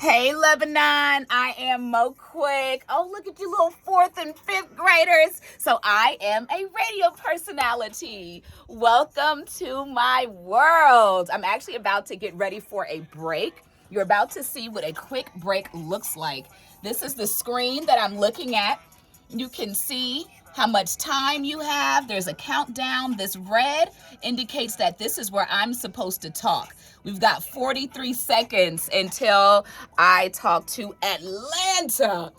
Hey Lebanon, I am Mo Quick. Oh, look at you little fourth and fifth graders. So I am a radio personality. Welcome to my world. I'm actually about to get ready for a break. You're about to see what a quick break looks like. This is the screen that I'm looking at. You can see how much time you have. There's a countdown. This red indicates that this is where I'm supposed to talk. We've got 43 seconds until I talk to Atlanta.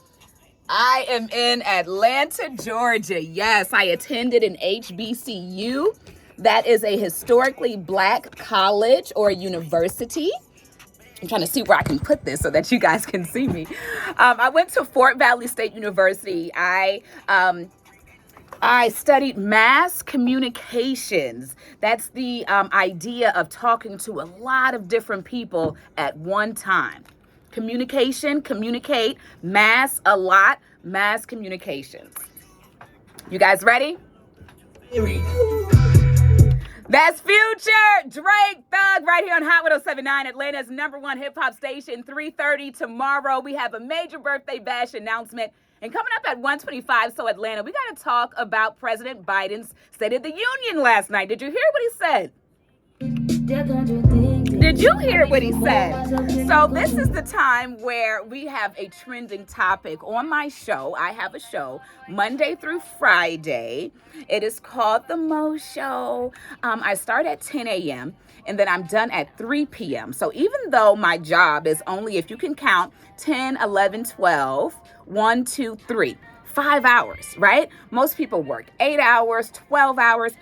I am in Atlanta, Georgia. Yes, I attended an HBCU. That is a historically black college or university. I'm trying to see where I can put this so that you guys can see me. I went to Fort Valley State University. I studied mass communications. That's the idea of talking to a lot of different people at one time. Communication, communicate, mass, a lot, mass communications. You guys ready? That's Future, Drake, Thug, right here on Hot 107.9, Atlanta's #1 hip-hop station. 3:30 tomorrow. We have a major birthday bash announcement. And coming up at 1:25, so Atlanta, we got to talk about President Biden's State of the Union last night. Did you hear what he said? Did you hear what he said? So this is the time where we have a trending topic on my show. I have a show Monday through Friday. It is called The Mo Show. I start at 10 a.m. and then I'm done at 3 p.m. So even though my job is only, if you can count, 10, 11, 12, 1, 2, 3, 5 hours, right? Most people work 8 hours, 12 hours.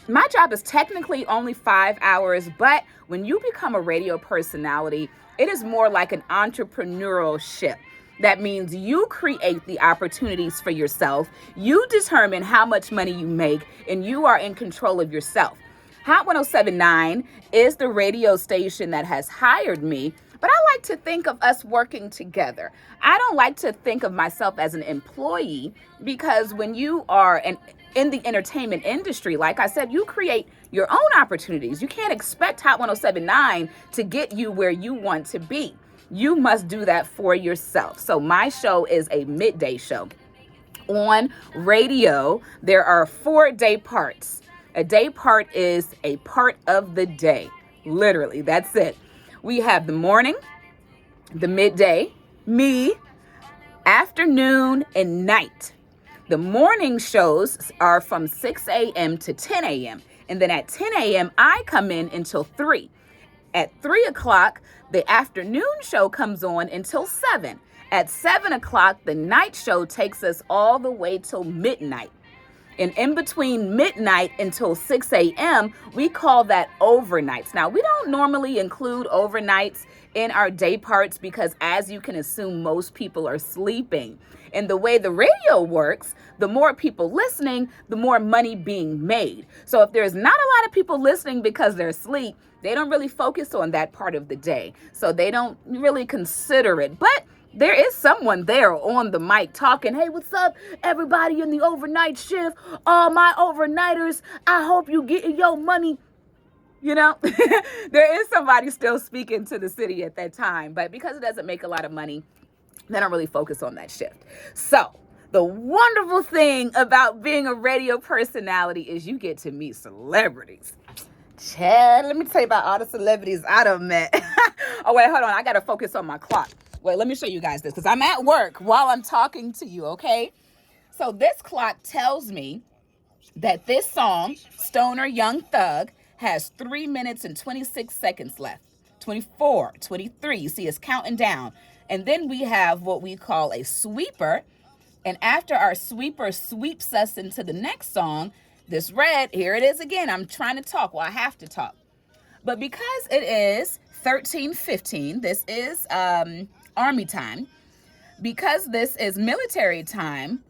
My job is technically only 5 hours, but when you become a radio personality, it is more like an entrepreneurship. That means you create the opportunities for yourself. You determine how much money you make, and you are in control of yourself. Hot 107.9 is the radio station that has hired me, but I like to think of us working together. I don't like to think of myself as an employee, because when you are in the entertainment industry, like I said, you create your own opportunities. You can't expect Hot 107.9 to get you where you want to be. You must do that for yourself. So my show is a midday show. On radio, there are 4 day parts. A day part is a part of the day. Literally, that's it. We have the morning, the midday, me, afternoon, and night. The morning shows are from 6 a.m. to 10 a.m. And then at 10 a.m., I come in until 3. At 3 o'clock, the afternoon show comes on until 7. At 7 o'clock, the night show takes us all the way till midnight. And in between midnight until 6 a.m., we call that overnights. Now, we don't normally include overnights in our day parts because, as you can assume, most people are sleeping. And the way the radio works, the more people listening, the more money being made. So if there's not a lot of people listening because they're asleep, they don't really focus on that part of the day. So they don't really consider it. But there is someone there on the mic talking, hey, what's up, everybody in the overnight shift? All my overnighters, I hope you getting your money. You know, there is somebody still speaking to the city at that time. But because it doesn't make a lot of money, they don't really focus on that shift. So the wonderful thing about being a radio personality is you get to meet celebrities. Chad, let me tell you about all the celebrities I done met. Oh, wait, hold on. I got to focus on my clock. Wait, let me show you guys this because I'm at work while I'm talking to you, okay? So this clock tells me that this song, Stoner Young Thug, has 3 minutes and 26 seconds left. 24, 23. You see, it's counting down. And then we have what we call a sweeper. And after our sweeper sweeps us into the next song, this red, here it is again. I'm trying to talk. Well, I have to talk. But because it is 13:15, this is Army time. Because this is military time,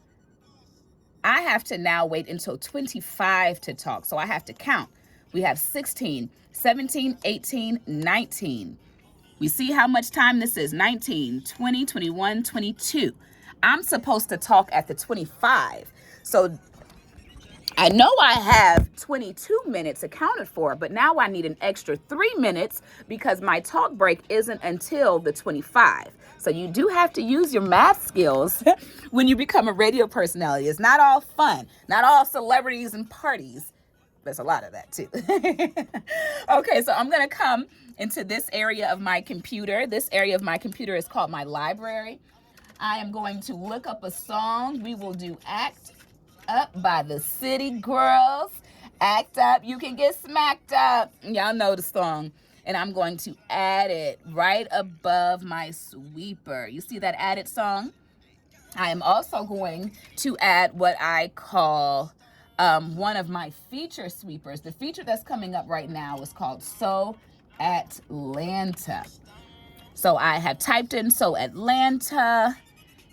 I have to now wait until 25 to talk. So I have to count. We have 16, 17, 18, 19. We see how much time this is. 19, 20, 21, 22. I'm supposed to talk at the 25. So I know I have 22 minutes accounted for, but now I need an extra 3 minutes because my talk break isn't until the 25. So you do have to use your math skills when you become a radio personality. It's not all fun, not all celebrities and parties. There's a lot of that too. Okay, so I'm going to come into this area of my computer. This area of my computer is called my library. I am going to look up a song. We will do Act Up by the City Girls. Act Up, you can get smacked up. Y'all know the song. And I'm going to add it right above my sweeper. You see that added song? I am also going to add what I call one of my feature sweepers. The feature that's coming up right now is called So Atlanta. So I have typed in So Atlanta,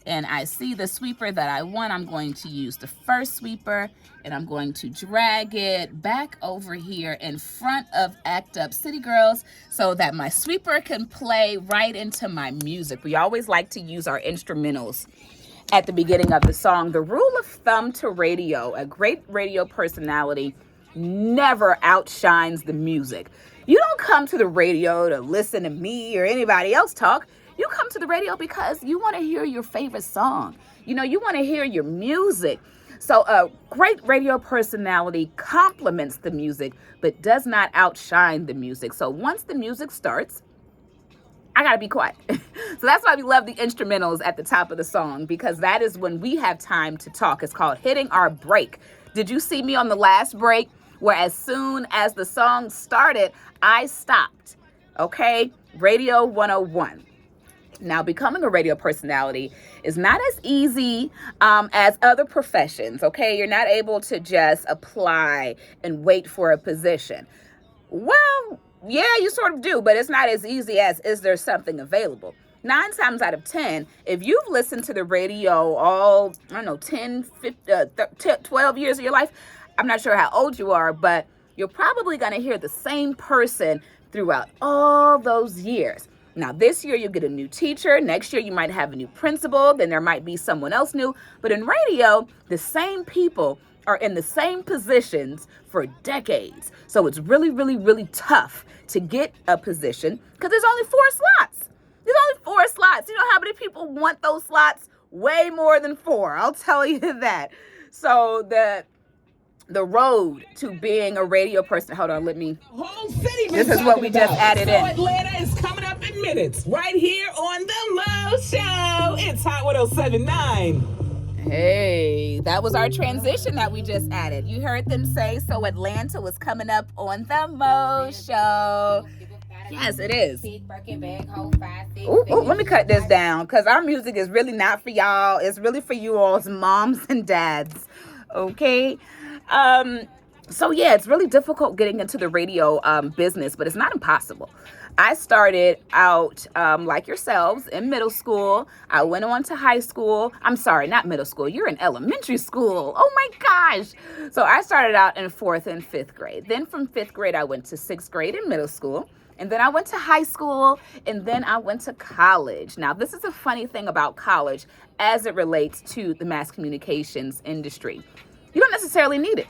and I see the sweeper that I want. I'm going to use the first sweeper, and I'm going to drag it back over here in front of Act Up City Girls so that my sweeper can play right into my music. We always like to use our instrumentals at the beginning of the song. The rule of thumb to radio: a great radio personality never outshines the music. You don't come to the radio to listen to me or anybody else talk. You come to the radio because you want to hear your favorite song. You want to hear your music. So a great radio personality complements the music, but does not outshine the music. So once the music starts, I gotta be quiet. So that's why we love the instrumentals at the top of the song, because that is when we have time to talk. It's called hitting our break. Did you see me on the last break where as soon as the song started, I stopped? Okay, Radio 101. Now, becoming a radio personality is not as easy as other professions, okay? You're not able to just apply and wait for a position. Well, yeah, you sort of do, but it's not as easy as, is there something available? 9 times out of 10, if you've listened to the radio all, 10, 12 years of your life, I'm not sure how old you are, but you're probably going to hear the same person throughout all those years. Now, this year you get a new teacher. Next year you might have a new principal. Then there might be someone else new. But in radio, the same people are in the same positions for decades. So it's really, really, really tough to get a position because there's only 4 slots. There's only 4 slots. You know how many people want those slots? Way more than 4. I'll tell you that. So the road to being a radio person. Hold on, let me. Whole city. This is what we just added in. Atlanta is coming up in minutes, right here on the Mo Show. It's Hot 107.9. Hey, that was our transition that we just added. You heard them say, so Atlanta was coming up on the Mo Show. Yes, it is. Ooh, let me cut this down because our music is really not for y'all. It's really for you all's moms and dads. Okay. So yeah, it's really difficult getting into the radio business, but it's not impossible. I started out like yourselves in middle school. I went on to high school. I'm sorry, not middle school. You're in elementary school. Oh my gosh. So I started out in 4th and 5th grade. Then from 5th grade, I went to 6th grade in middle school. And then I went to high school, and then I went to college. Now, this is a funny thing about college as it relates to the mass communications industry. You don't necessarily need it.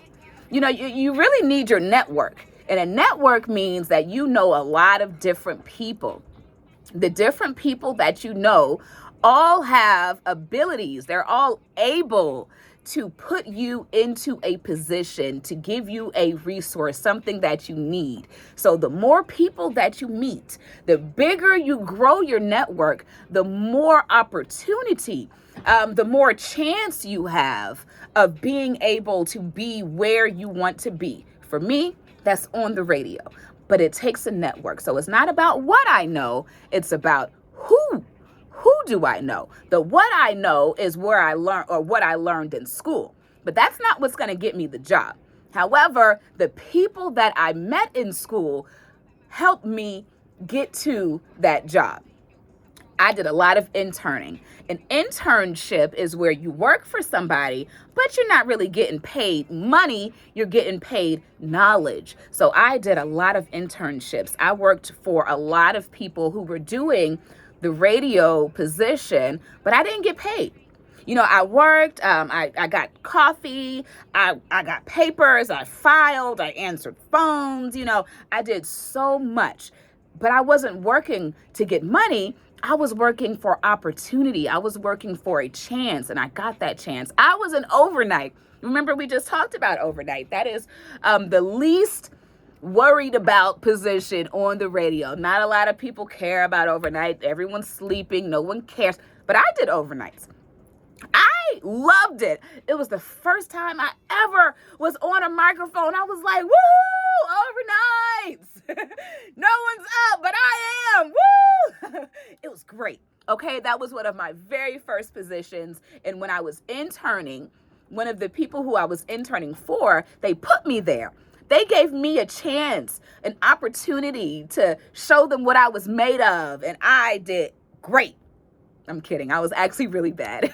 You really need your network. And a network means that you know a lot of different people. The different people that you know all have abilities. They're all able to put you into a position, to give you a resource, something that you need. So the more people that you meet, the bigger you grow your network, the more opportunity, the more chance you have of being able to be where you want to be. For me, that's on the radio, but it takes a network. So it's not about what I know, it's about who do I know? The what I know is where I learned or what I learned in school, but that's not what's going to get me the job. However, the people that I met in school helped me get to that job. I did a lot of interning. An internship is where you work for somebody, but you're not really getting paid money. You're getting paid knowledge. So I did a lot of internships. I worked for a lot of people who were doing the radio position, but I didn't get paid. I worked, I got coffee, I got papers, I filed, I answered phones, I did so much. But I wasn't working to get money. I was working for opportunity. I was working for a chance, and I got that chance. I was an overnight. Remember, we just talked about overnight. That is the least worried about position on the radio. Not a lot of people care about overnight. Everyone's sleeping. No one cares. But I did overnights. I loved it. It was the first time I ever was on a microphone. I was like, woo, overnights. No one's up, but I am. Woo. It was great. Okay, that was one of my very first positions. And when I was interning, one of the people who I was interning for, they put me there. They gave me a chance, an opportunity to show them what I was made of. And I did great. I'm kidding. I was actually really bad.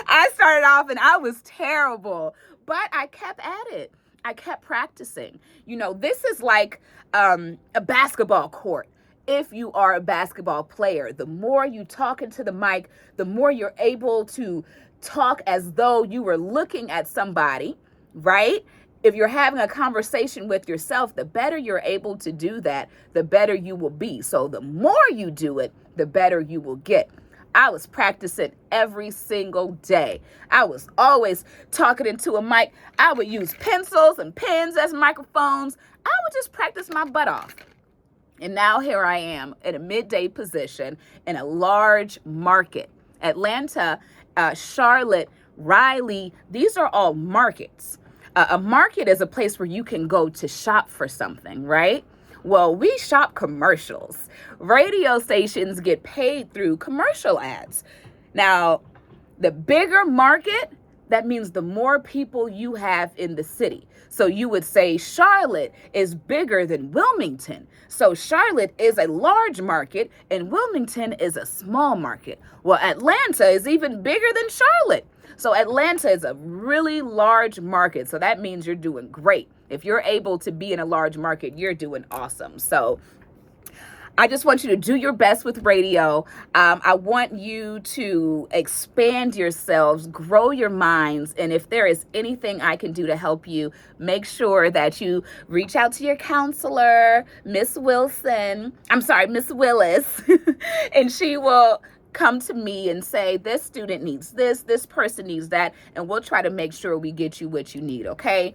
I started off and I was terrible, but I kept at it. I kept practicing. This is like a basketball court. If you are a basketball player, the more you talk into the mic, the more you're able to talk as though you were looking at somebody, right? If you're having a conversation with yourself, the better you're able to do that, the better you will be. So the more you do it, the better you will get. I was practicing every single day. I was always talking into a mic. I would use pencils and pens as microphones. I would just practice my butt off. And now here I am in a midday position in a large market. Atlanta, Charlotte, Raleigh, these are all markets. A market is a place where you can go to shop for something, right? Well, we shop commercials. Radio stations get paid through commercial ads. Now, the bigger market, that means the more people you have in the city. So you would say Charlotte is bigger than Wilmington. So Charlotte is a large market and Wilmington is a small market. Well, Atlanta is even bigger than Charlotte. So Atlanta is a really large market. So that means you're doing great. If you're able to be in a large market, you're doing awesome. So I just want you to do your best with radio. I want you to expand yourselves, grow your minds. And if there is anything I can do to help you, make sure that you reach out to your counselor, Miss Willis, and she will come to me and say, this student needs this person needs that, and we'll try to make sure we get you what you need, okay?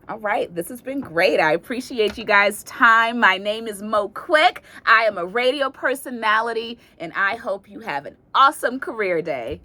All right, this has been great. I appreciate you guys' time. My name is Mo Quick. I am a radio personality, and I hope you have an awesome career day.